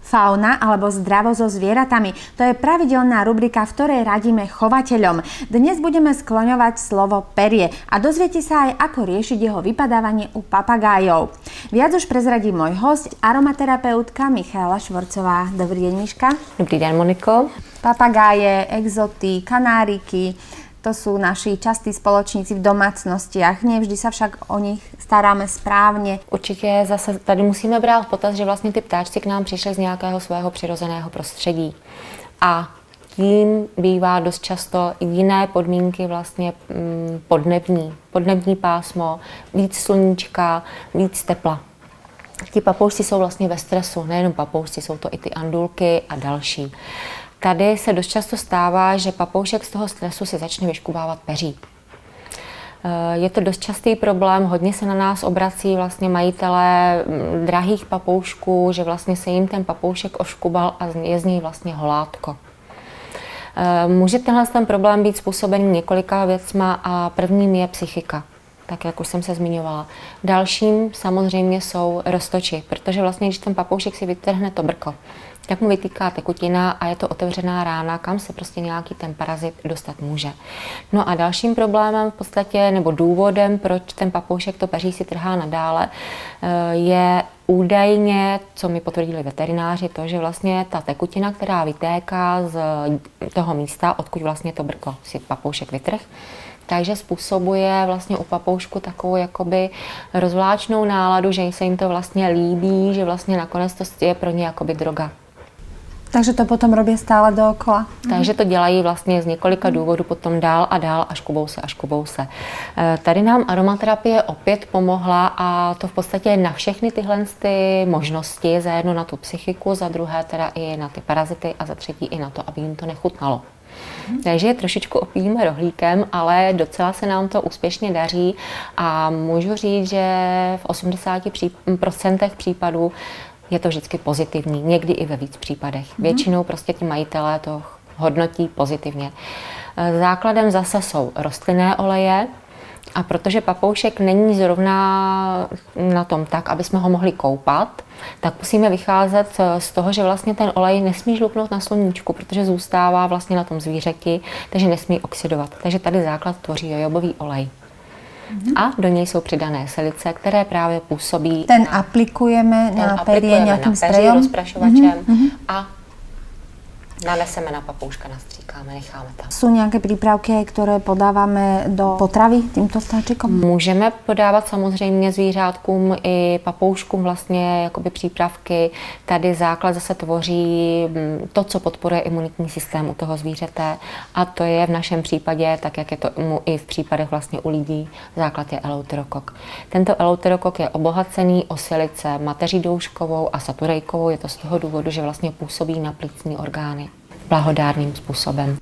Fauna alebo zdravo so zvieratami. To je pravidelná rubrika, v ktorej radíme chovateľom. Dnes budeme skloňovať slovo perie a dozviete sa aj, ako riešiť jeho vypadávanie u papagájov. Viac už prezradí môj host, aromaterapeutka Michaela Švorcová. Dobrý deň, Miška. Dobrý den, Moniko. Papagáje, exoty, kanáriky, to sú naši častí spoločníci v domácnostiach. Nevždy sa však o nich staráme správně. Určitě zase tady musíme brát v potaz, že vlastně ty ptáčci k nám přišli z nějakého svého přirozeného prostředí. A tím bývá dost často jiné podmínky vlastně podnební pásmo, víc sluníčka, víc tepla. Ti papoušci jsou vlastně ve stresu, nejenom papoušci, jsou to i ty andulky a další. Tady se dost často stává, že papoušek z toho stresu si začne vyškubávat peří. Je to dost častý problém, hodně se na nás obrací vlastně majitelé drahých papoušků, že vlastně se jim ten papoušek oškubal a je z něj vlastně holátko. Může tenhle problém být způsobený několika věcma a prvním je psychika, tak jak už jsem se zmiňovala. Dalším samozřejmě jsou roztoči, protože vlastně když ten papoušek si vytrhne to brko, tak mu vytýká tekutina a je to otevřená rána, kam se prostě nějaký ten parazit dostat může. No a dalším problémem v podstatě, nebo důvodem, proč ten papoušek to peří si trhá nadále, je údajně, co mi potvrdili veterináři, to, že vlastně ta tekutina, která vytéká z toho místa, odkud vlastně to brko si papoušek vytrh, takže způsobuje vlastně u papoušku takovou jakoby rozvláčnou náladu, že se jim to vlastně líbí, že vlastně nakonec to je pro ně jakoby droga. Takže to potom robí stále dookola. Takže to dělají vlastně z několika důvodů potom dál a dál, až kubou se. Tady nám aromaterapie opět pomohla a to v podstatě na všechny tyhle možnosti, za jedno na tu psychiku, za druhé teda i na ty parazity a za třetí i na to, aby jim to nechutnalo. Takže je trošičku opijíme rohlíkem, ale docela se nám to úspěšně daří a můžu říct, že v 80% případů je to vždycky pozitivní, někdy i ve víc případech. Většinou prostě ti majitelé to hodnotí pozitivně. Základem zase jsou rostlinné oleje a protože papoušek není zrovna na tom tak, aby jsme ho mohli koupat, tak musíme vycházet z toho, že vlastně ten olej nesmí žluknout na sluníčku, protože zůstává vlastně na tom zvířeti, takže nesmí oxidovat. Takže tady základ tvoří jojobový olej. A do něj jsou přidané silice, které právě působí. Ten aplikujeme na perie nějakým sprejom? Rozprašovačem a naneseme na papouška, nastříkáme, necháme tam. Jsou nějaké přípravky, které podáváme do potravy tímto vtáčikom? Můžeme podávat samozřejmě zvířátkům i papouškům vlastně jakoby přípravky. Tady základ zase tvoří to, co podporuje imunitní systém u toho zvířete a to je v našem případě, tak jak je to i v případech vlastně u lidí, základ je eleuterokok. Tento eleuterokok je obohacený o silice mateří douškovou a saturejkovou, je to z toho důvodu, že vlastně působí na plicní orgány blahodárným způsobem.